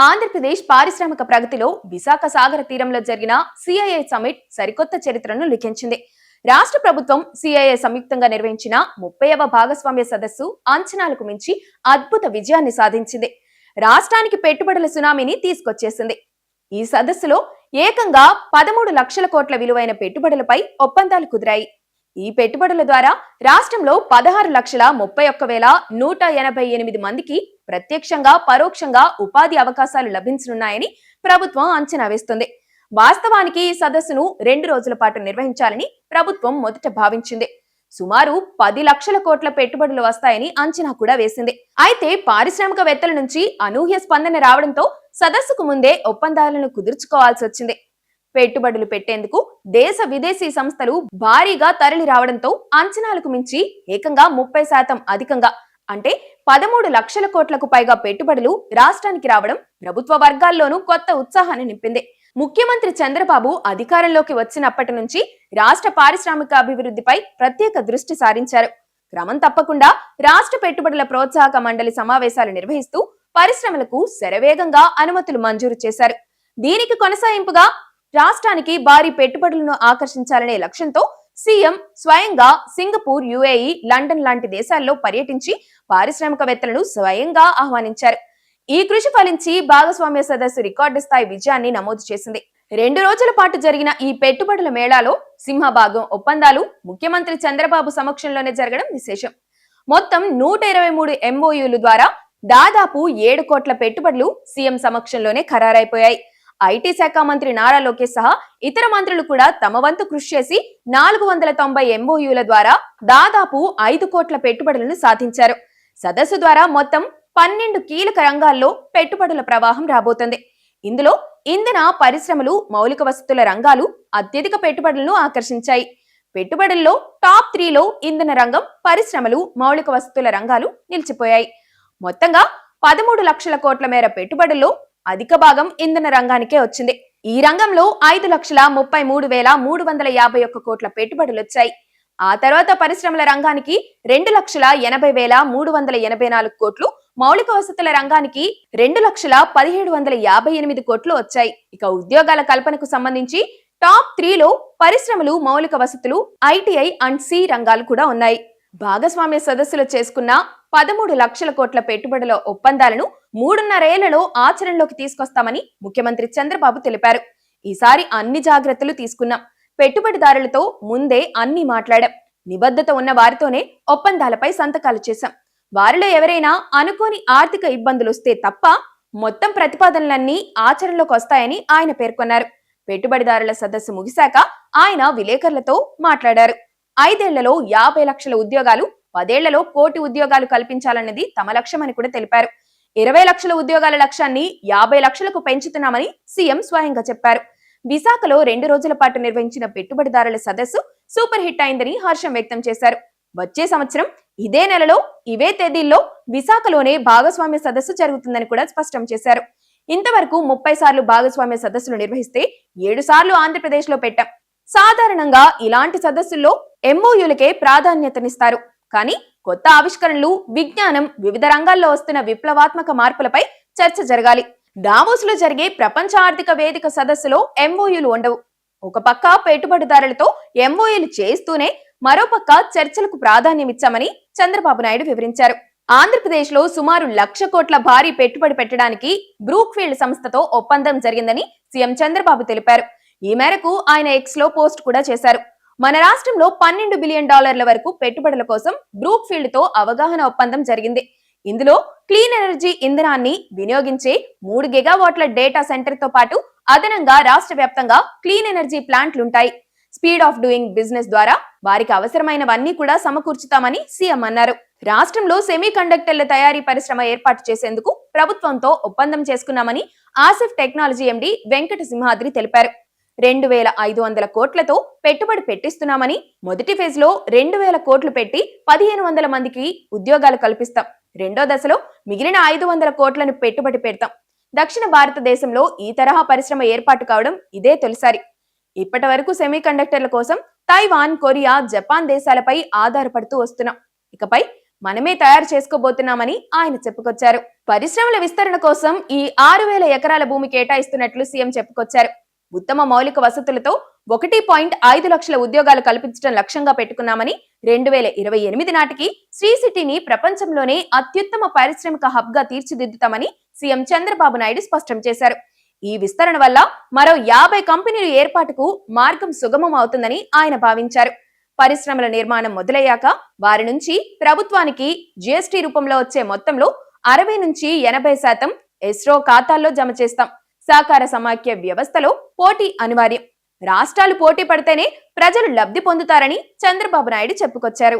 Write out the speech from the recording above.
ఆంధ్రప్రదేశ్ పారిశ్రామిక ప్రగతిలో విశాఖ సాగర తీరంలో జరిగిన సిఐఐ సమిట్ సరికొత్త చరిత్రను లిఖించింది. రాష్ట్ర ప్రభుత్వం సిఐఐ సంయుక్తంగా నిర్వహించిన 30వ భాగస్వామ్య సదస్సు అంచనాలకు మించి అద్భుత విజయాన్ని సాధించింది. రాష్ట్రానికి పెట్టుబడుల సునామీని తీసుకొచ్చేసింది. ఈ సదస్సులో ఏకంగా 13 లక్షల కోట్ల విలువైన పెట్టుబడులపై ఒప్పందాలు కుదిరాయి. ఈ పెట్టుబడుల ద్వారా రాష్ట్రంలో 16,31,188 మందికి ప్రత్యక్షంగా పరోక్షంగా ఉపాధి అవకాశాలు లభించనున్నాయని ప్రభుత్వం అంచనా వేస్తుంది. వాస్తవానికి ఈ సదస్సును 2 రోజుల పాటు నిర్వహించాలని ప్రభుత్వం మొదట భావించింది. సుమారు 10 లక్షల కోట్ల పెట్టుబడులు వస్తాయని అంచనా కూడా వేసింది. అయితే పారిశ్రామికవేత్తల నుంచి అనూహ్య స్పందన రావడంతో సదస్సుకు ముందే ఒప్పందాలను కుదుర్చుకోవాల్సి వచ్చింది. పెట్టుబడులు పెట్టేందుకు దేశ విదేశీ సంస్థలు భారీగా తరలి రావడంతో అంచనాలకు మించి ఏకంగా 30% అధికంగా అంటే 13 లక్షల కోట్లకు పైగా పెట్టుబడులు రాష్ట్రానికి రావడం ప్రభుత్వ వర్గాల్లోనూ కొత్త ఉత్సాహాన్ని నింపింది. ముఖ్యమంత్రి చంద్రబాబు అధికారంలోకి వచ్చినప్పటి నుంచి రాష్ట్ర పారిశ్రామిక అభివృద్ధిపై ప్రత్యేక దృష్టి సారించారు. క్రమం తప్పకుండా రాష్ట్ర పెట్టుబడుల ప్రోత్సాహక మండలి సమావేశాలు నిర్వహిస్తూ పరిశ్రమలకు శరవేగంగా అనుమతులు మంజూరు చేశారు. దీనికి కొనసాగింపుగా రాష్ట్రానికి భారీ పెట్టుబడులను ఆకర్షించాలనే లక్ష్యంతో సీఎం స్వయంగా సింగపూర్, యుఏఈ, లండన్ లాంటి దేశాల్లో పర్యటించి పారిశ్రామికవేత్తలను స్వయంగా ఆహ్వానించారు. ఈ కృషి ఫలించి భాగస్వామ్య సదస్సు రికార్డు స్థాయి విజయాన్ని నమోదు చేసింది. 2 రోజుల పాటు జరిగిన ఈ పెట్టుబడుల మేళాలో సింహభాగం ఒప్పందాలు ముఖ్యమంత్రి చంద్రబాబు సమక్షంలోనే జరగడం విశేషం. మొత్తం 123 ఎంఓయూల ద్వారా దాదాపు 7 కోట్ల పెట్టుబడులు సీఎం సమక్షంలోనే ఖరారైపోయాయి. ఐటీ శాఖ మంత్రి నారా లోకేష్ సహా ఇతర మంత్రులు కూడా తమ వంతు కృషి చేసి 490 ఎంఓయూల ద్వారా దాదాపు 5 కోట్ల పెట్టుబడులను సాధించారు. సదస్సు ద్వారా మొత్తం 12 కీలక రంగాల్లో పెట్టుబడుల ప్రవాహం రాబోతుంది. ఇందులో ఇంధన పరిశ్రమలు, మౌలిక వసతుల రంగాలు అత్యధిక పెట్టుబడులను ఆకర్షించాయి. పెట్టుబడుల్లో టాప్ 3లో ఇంధన రంగం, పరిశ్రమలు, మౌలిక వసతుల రంగాలు నిలిచిపోయాయి. మొత్తంగా 13 లక్షల కోట్ల మేర పెట్టుబడుల్లో అధిక భాగం ఇంధన రంగానికే వచ్చింది. ఈ రంగంలో 5,33,351 కోట్ల పెట్టుబడులు వచ్చాయి. ఆ తర్వాత పరిశ్రమల రంగానికి 2,80,384 కోట్లు, మౌలిక వసతుల రంగానికి 2,17,58 కోట్లు వచ్చాయి. ఇక ఉద్యోగాల కల్పనకు సంబంధించి టాప్ 3లో పరిశ్రమలు, మౌలిక వసతులు, ఐటీఐ అండ్ సి రంగాలు కూడా ఉన్నాయి. భాగస్వామ్య సదస్సులో చేసుకున్న 13 లక్షల కోట్ల పెట్టుబడుల ఒప్పందాలను 3.5 ఏళ్లలో ఆచరణలోకి తీసుకొస్తామని ముఖ్యమంత్రి చంద్రబాబు తెలిపారు. ఈసారి అన్ని జాగ్రత్తలు తీసుకున్నాం. పెట్టుబడిదారులతో ముందే అన్ని మాట్లాడాం. నిబద్ధత ఉన్న వారితోనే ఒప్పందాలపై సంతకాలు చేశాం. వారిలో ఎవరైనా అనుకోని ఆర్థిక ఇబ్బందులు వస్తే తప్ప మొత్తం ప్రతిపాదనలన్నీ ఆచరణలోకి వస్తాయని ఆయన పేర్కొన్నారు. పెట్టుబడిదారుల సదస్సు ముగిశాక ఆయన విలేకరులతో మాట్లాడారు. 5 ఏళ్లలో 50 లక్షల ఉద్యోగాలు, 10 ఏళ్లలో 1 కోటి ఉద్యోగాలు కల్పించాలన్నది తమ లక్ష్యమని కూడా తెలిపారు. 20 లక్షల ఉద్యోగాల లక్ష్యాన్ని 50 లక్షలకు పెంచుతున్నామని సీఎం స్వయంగా చెప్పారు. విశాఖలో 2 రోజుల పాటు నిర్వహించిన పెట్టుబడిదారుల సదస్సు సూపర్ హిట్ అయిందని హర్షం వ్యక్తం చేశారు. వచ్చే సంవత్సరం ఇదే నెలలో ఇవే తేదీల్లో విశాఖలోనే భాగస్వామ్య సదస్సు జరుగుతుందని కూడా స్పష్టం చేశారు. ఇంతవరకు 30 సార్లు భాగస్వామ్య సదస్సులు నిర్వహిస్తే 7 సార్లు ఆంధ్రప్రదేశ్ లో పెట్టాం. సాధారణంగా ఇలాంటి సదస్సుల్లో ఎంఓయూలకే ప్రాధాన్యతనిస్తారు. కానీ కొత్త ఆవిష్కరణలు, విజ్ఞానం, వివిధ రంగాల్లో వస్తున్న విప్లవాత్మక మార్పులపై చర్చ జరగాలి. డావోస్ లో జరిగే ప్రపంచ ఆర్థిక వేదిక సదస్సులో ఎంఓయూలు ఉండవు. ఒక పక్క పెట్టుబడిదారులతో ఎంఓయూలు చేస్తూనే మరోపక్క చర్చలకు ప్రాధాన్యమిచ్చామని చంద్రబాబు నాయుడు వివరించారు. ఆంధ్రప్రదేశ్ లో సుమారు 1,00,000 కోట్ల భారీ పెట్టుబడి పెట్టడానికి బ్రూక్ఫీల్డ్ సంస్థతో ఒప్పందం జరిగిందని సీఎం చంద్రబాబు తెలిపారు. ఈ మేరకు ఆయన ఎక్స్ లో పోస్ట్ కూడా చేశారు. మన రాష్ట్రంలో $12 బిలియన్ వరకు పెట్టుబడుల కోసం బ్రూక్ఫీల్డ్ తో అవగాహన ఒప్పందం జరిగింది. ఇందులో క్లీన్ ఎనర్జీ ఇంధనాన్ని వినియోగించే 3 గిగావాట్ల డేటా సెంటర్ తో పాటు అదనంగా రాష్ట్ర వ్యాప్తంగా క్లీన్ ఎనర్జీ ప్లాంట్లుంటాయి. స్పీడ్ ఆఫ్ డూయింగ్ బిజినెస్ ద్వారా వారికి అవసరమైనవన్నీ కూడా సమకూర్చుతామని సీఎం అన్నారు. రాష్ట్రంలో సెమీ కండక్టర్ల తయారీ పరిశ్రమ ఏర్పాటు చేసేందుకు ప్రభుత్వంతో ఒప్పందం చేసుకున్నామని ఆసిఫ్ టెక్నాలజీ ఎండీ వెంకట సింహాద్రి తెలిపారు. 2,500 కోట్లతో పెట్టుబడి పెట్టిస్తున్నామని, మొదటి ఫేజ్ లో 2,000 కోట్లు పెట్టి 1,500 మందికి ఉద్యోగాలు కల్పిస్తాం. రెండో దశలో మిగిలిన 500 కోట్లను పెట్టుబడి పెడతాం. దక్షిణ భారతదేశంలో ఈ తరహా పరిశ్రమ ఏర్పాటు కావడం ఇదే తొలిసారి. ఇప్పటి వరకు సెమీ కండక్టర్ల కోసం తైవాన్, కొరియా, జపాన్ దేశాలపై ఆధారపడుతూ వస్తున్నాం. ఇకపై మనమే తయారు చేసుకోబోతున్నామని ఆయన చెప్పుకొచ్చారు. పరిశ్రమల విస్తరణ కోసం ఈ 6,000 ఎకరాల భూమి కేటాయిస్తున్నట్లు సీఎం చెప్పుకొచ్చారు. ఉత్తమ మౌలిక వసతులతో 1.5 లక్షల ఉద్యోగాలు కల్పించడం లక్ష్యంగా పెట్టుకున్నామని, 2028 నాటికి శ్రీ సిటీని ప్రపంచంలోనే అత్యుత్తమ పారిశ్రామిక హబ్ గా తీర్చిదిద్దుతామని సీఎం చంద్రబాబు నాయుడు స్పష్టం చేశారు. ఈ విస్తరణ వల్ల మరో 50 కంపెనీల ఏర్పాటుకు మార్గం సుగమం అవుతుందని ఆయన భావించారు. పరిశ్రమల నిర్మాణం మొదలయ్యాక వారి నుంచి ప్రభుత్వానికి జీఎస్టీ రూపంలో వచ్చే మొత్తంలో 60 నుంచి 80% ఎస్రో ఖాతాల్లో జమ చేస్తాం. సహకార సమాఖ్య వ్యవస్థలో పోటీ అనివార్యం. రాష్ట్రాలు పోటీ పడితేనే ప్రజలు లబ్ధి పొందుతారని చంద్రబాబు నాయుడు చెప్పుకొచ్చారు.